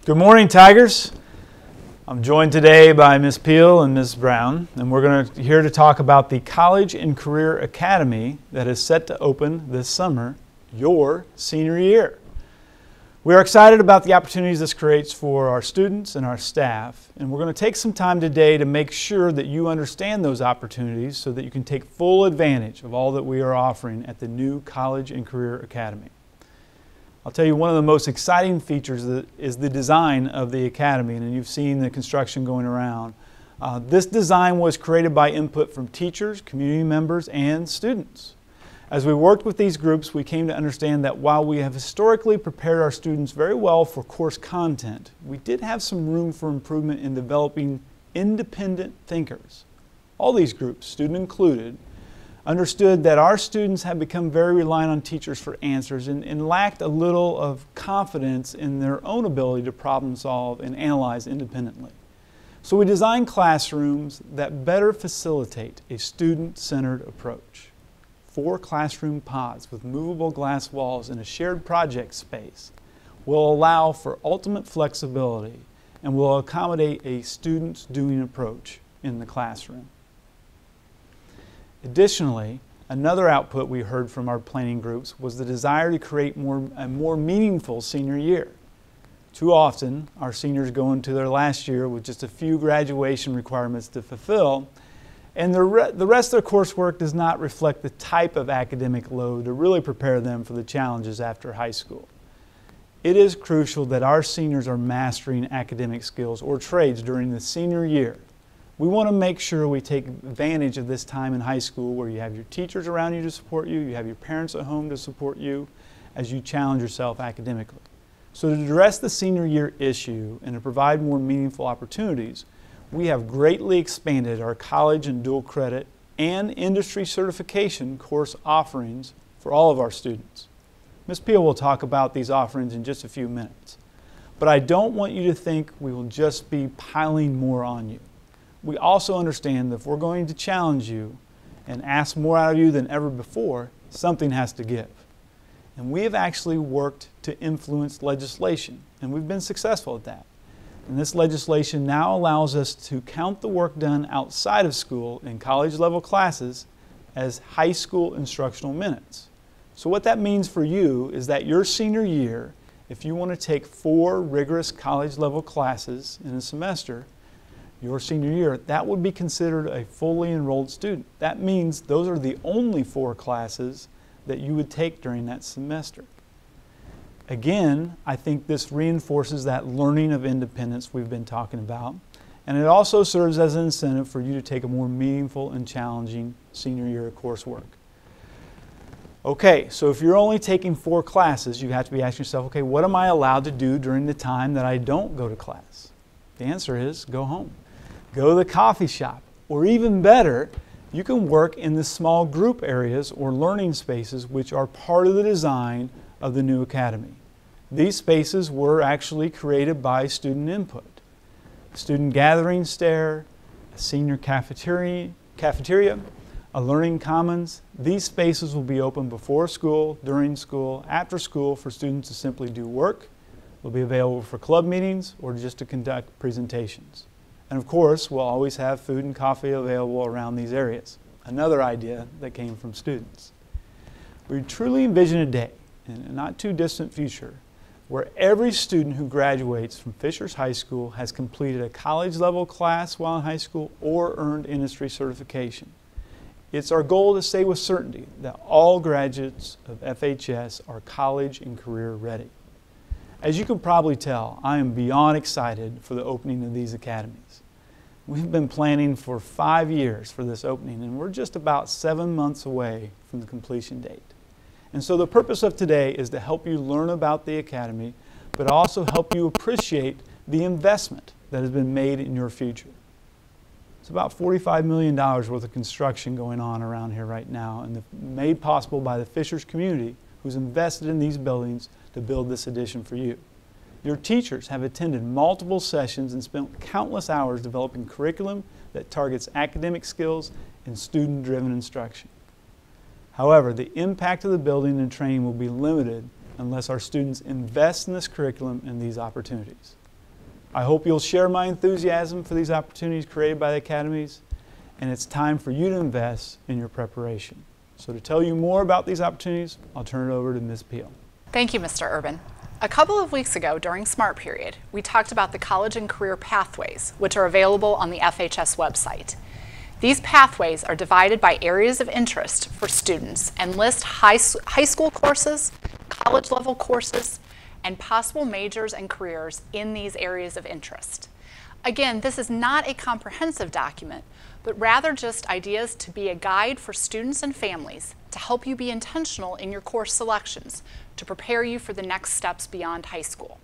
Good morning, Tigers. I'm joined today by Ms. Peel and Ms. Brown, and we're here to talk about the College and Career Academy that is set to open this summer, your senior year. We are excited about the opportunities this creates for our students and our staff, and we're going to take some time today to make sure that you understand those opportunities so that you can take full advantage of all that we are offering at the new College and Career Academy. I'll tell you, one of the most exciting features is the design of the Academy, and you've seen the construction going around. This design was created by input from teachers, community members, and students. As we worked with these groups, we came to understand that while we have historically prepared our students very well for course content, we did have some room for improvement in developing independent thinkers. All these groups, student included, understood that our students had become very reliant on teachers for answers and lacked a little of confidence in their own ability to problem solve and analyze independently. So we designed classrooms that better facilitate a student-centered approach. 4 classroom pods with movable glass walls and a shared project space will allow for ultimate flexibility and will accommodate a student's doing approach in the classroom. Additionally, another output we heard from our planning groups was the desire to create a more meaningful senior year. Too often, our seniors go into their last year with just a few graduation requirements to fulfill, and the rest of their coursework does not reflect the type of academic load to really prepare them for the challenges after high school. It is crucial that our seniors are mastering academic skills or trades during the senior year. We want to make sure we take advantage of this time in high school where you have your teachers around you to support you, you have your parents at home to support you as you challenge yourself academically. So to address the senior year issue and to provide more meaningful opportunities, we have greatly expanded our college and dual credit and industry certification course offerings for all of our students. Ms. Peel will talk about these offerings in just a few minutes. But I don't want you to think we will just be piling more on you. We also understand that if we're going to challenge you and ask more out of you than ever before, something has to give. And we have actually worked to influence legislation, and we've been successful at that. And this legislation now allows us to count the work done outside of school in college-level classes as high school instructional minutes. So what that means for you is that your senior year, if you want to take 4 rigorous college-level classes in a semester, your senior year, that would be considered a fully enrolled student. That means those are the only 4 classes that you would take during that semester. Again, I think this reinforces that learning of independence we've been talking about, and it also serves as an incentive for you to take a more meaningful and challenging senior year coursework. Okay, so if you're only taking 4 classes, you have to be asking yourself, okay, what am I allowed to do during the time that I don't go to class? The answer is go home. Go to the coffee shop, or even better, you can work in the small group areas or learning spaces which are part of the design of the new academy. These spaces were actually created by student input. Student gathering stair, a senior cafeteria, a learning commons. These spaces will be open before school, during school, after school for students to simply do work. They'll be available for club meetings or just to conduct presentations. And of course, we'll always have food and coffee available around these areas. Another idea that came from students. We truly envision a day, in a not too distant future, where every student who graduates from Fishers High School has completed a college-level class while in high school or earned industry certification. It's our goal to say with certainty that all graduates of FHS are college and career ready. As you can probably tell, I am beyond excited for the opening of these academies. We've been planning for 5 years for this opening, and we're just about 7 months away from the completion date. And so the purpose of today is to help you learn about the academy, but also help you appreciate the investment that has been made in your future. It's about $45 million worth of construction going on around here right now, and made possible by the Fishers community who's invested in these buildings to build this addition for you. Your teachers have attended multiple sessions and spent countless hours developing curriculum that targets academic skills and student-driven instruction. However, the impact of the building and training will be limited unless our students invest in this curriculum and these opportunities. I hope you'll share my enthusiasm for these opportunities created by the academies, and it's time for you to invest in your preparation. So to tell you more about these opportunities, I'll turn it over to Ms. Peel. Thank you, Mr. Urban. A couple of weeks ago during Smart Period, we talked about the college and career pathways, which are available on the FHS website. These pathways are divided by areas of interest for students and list high school courses, college level courses, and possible majors and careers in these areas of interest. Again, this is not a comprehensive document, but rather just ideas to be a guide for students and families to help you be intentional in your course selections to prepare you for the next steps beyond high school.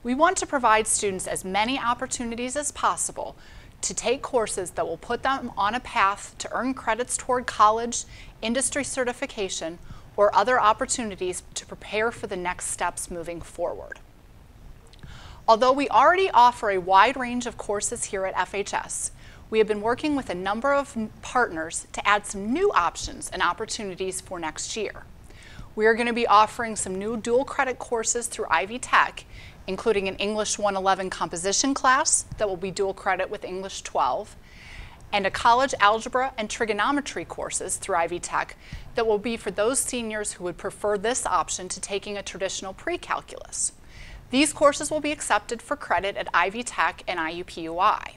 We want to provide students as many opportunities as possible to take courses that will put them on a path to earn credits toward college, industry certification, or other opportunities to prepare for the next steps moving forward. Although we already offer a wide range of courses here at FHS, we have been working with a number of partners to add some new options and opportunities for next year. We are going to be offering some new dual credit courses through Ivy Tech, including an English 111 composition class that will be dual credit with English 12, and a college algebra and trigonometry courses through Ivy Tech that will be for those seniors who would prefer this option to taking a traditional pre-calculus. These courses will be accepted for credit at Ivy Tech and IUPUI.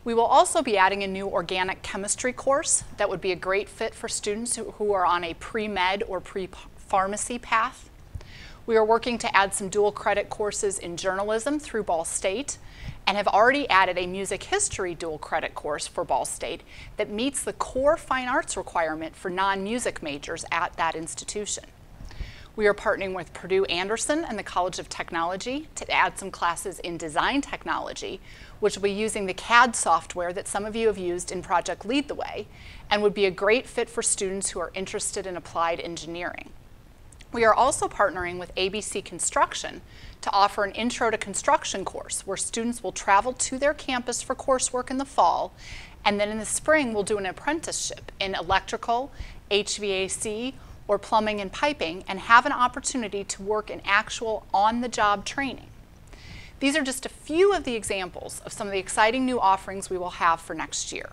We will also be adding a new organic chemistry course that would be a great fit for students who are on a pre-med or pre-pharmacy path. We are working to add some dual credit courses in journalism through Ball State and have already added a music history dual credit course for Ball State that meets the core fine arts requirement for non-music majors at that institution. We are partnering with Purdue Anderson and the College of Technology to add some classes in design technology, which will be using the CAD software that some of you have used in Project Lead the Way and would be a great fit for students who are interested in applied engineering. We are also partnering with ABC Construction to offer an Intro to Construction course where students will travel to their campus for coursework in the fall, and then in the spring we'll do an apprenticeship in electrical, HVAC, or plumbing and piping, and have an opportunity to work in actual on-the-job training. These are just a few of the examples of some of the exciting new offerings we will have for next year.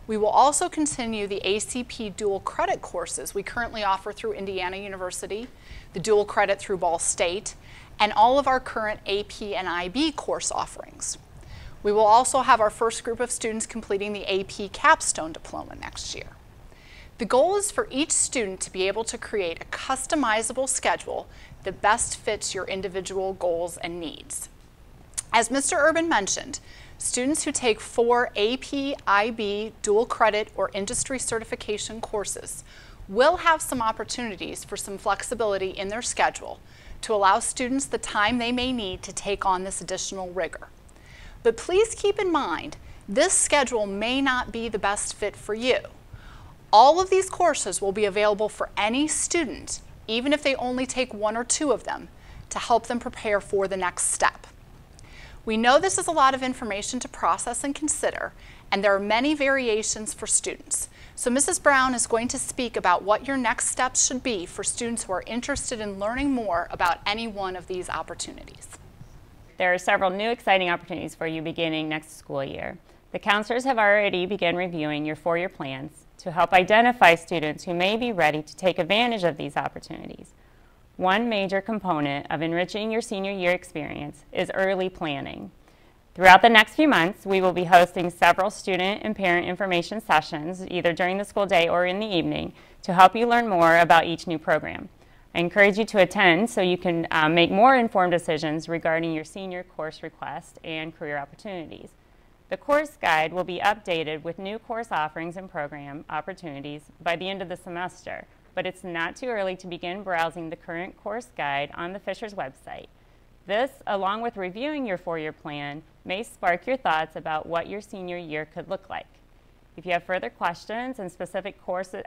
We will also continue the ACP dual credit courses we currently offer through Indiana University, the dual credit through Ball State, and all of our current AP and IB course offerings. We will also have our first group of students completing the AP Capstone Diploma next year. The goal is for each student to be able to create a customizable schedule that best fits your individual goals and needs. As Mr. Urban mentioned, students who take 4 AP, IB, dual credit, or industry certification courses will have some opportunities for some flexibility in their schedule to allow students the time they may need to take on this additional rigor. But please keep in mind, this schedule may not be the best fit for you. All of these courses will be available for any student, even if they only take 1 or 2 of them, to help them prepare for the next step. We know this is a lot of information to process and consider, and there are many variations for students. So Mrs. Brown is going to speak about what your next steps should be for students who are interested in learning more about any one of these opportunities. There are several new exciting opportunities for you beginning next school year. The counselors have already begun reviewing your 4-year plans to help identify students who may be ready to take advantage of these opportunities. One major component of enriching your senior year experience is early planning. Throughout the next few months, we will be hosting several student and parent information sessions, either during the school day or in the evening, to help you learn more about each new program. I encourage you to attend so you can make more informed decisions regarding your senior course request and career opportunities. The course guide will be updated with new course offerings and program opportunities by the end of the semester, but it's not too early to begin browsing the current course guide on the Fishers website. This, along with reviewing your 4-year plan, may spark your thoughts about what your senior year could look like. If you have further questions and specific courses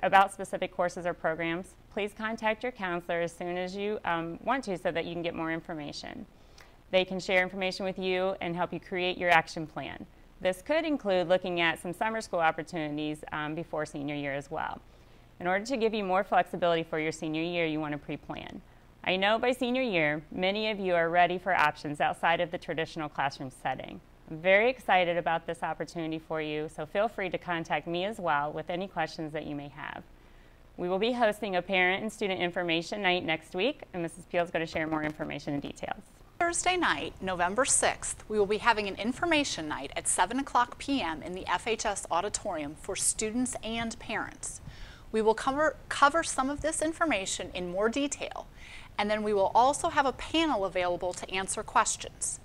or programs, please contact your counselor as soon as you want to so that you can get more information. They can share information with you and help you create your action plan. This could include looking at some summer school opportunities before senior year as well. In order to give you more flexibility for your senior year, you want to pre-plan. I know by senior year, many of you are ready for options outside of the traditional classroom setting. I'm very excited about this opportunity for you, so feel free to contact me as well with any questions that you may have. We will be hosting a parent and student information night next week, and Mrs. Peel is going to share more information and details. Thursday night, November 6th, we will be having an information night at 7:00 p.m. in the FHS auditorium for students and parents. We will cover some of this information in more detail, and then we will also have a panel available to answer questions.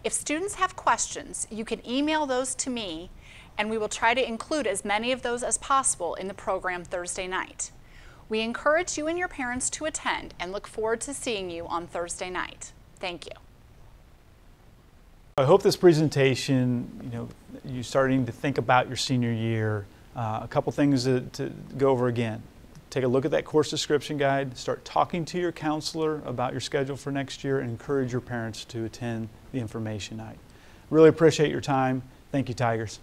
If students have questions, you can email those to me, and we will try to include as many of those as possible in the program Thursday night. We encourage you and your parents to attend and look forward to seeing you on Thursday night. Thank you. I hope this presentation, you starting to think about your senior year. A couple things to go over again. Take a look at that course description guide, start talking to your counselor about your schedule for next year, and encourage your parents to attend the information night. Really appreciate your time. Thank you, Tigers.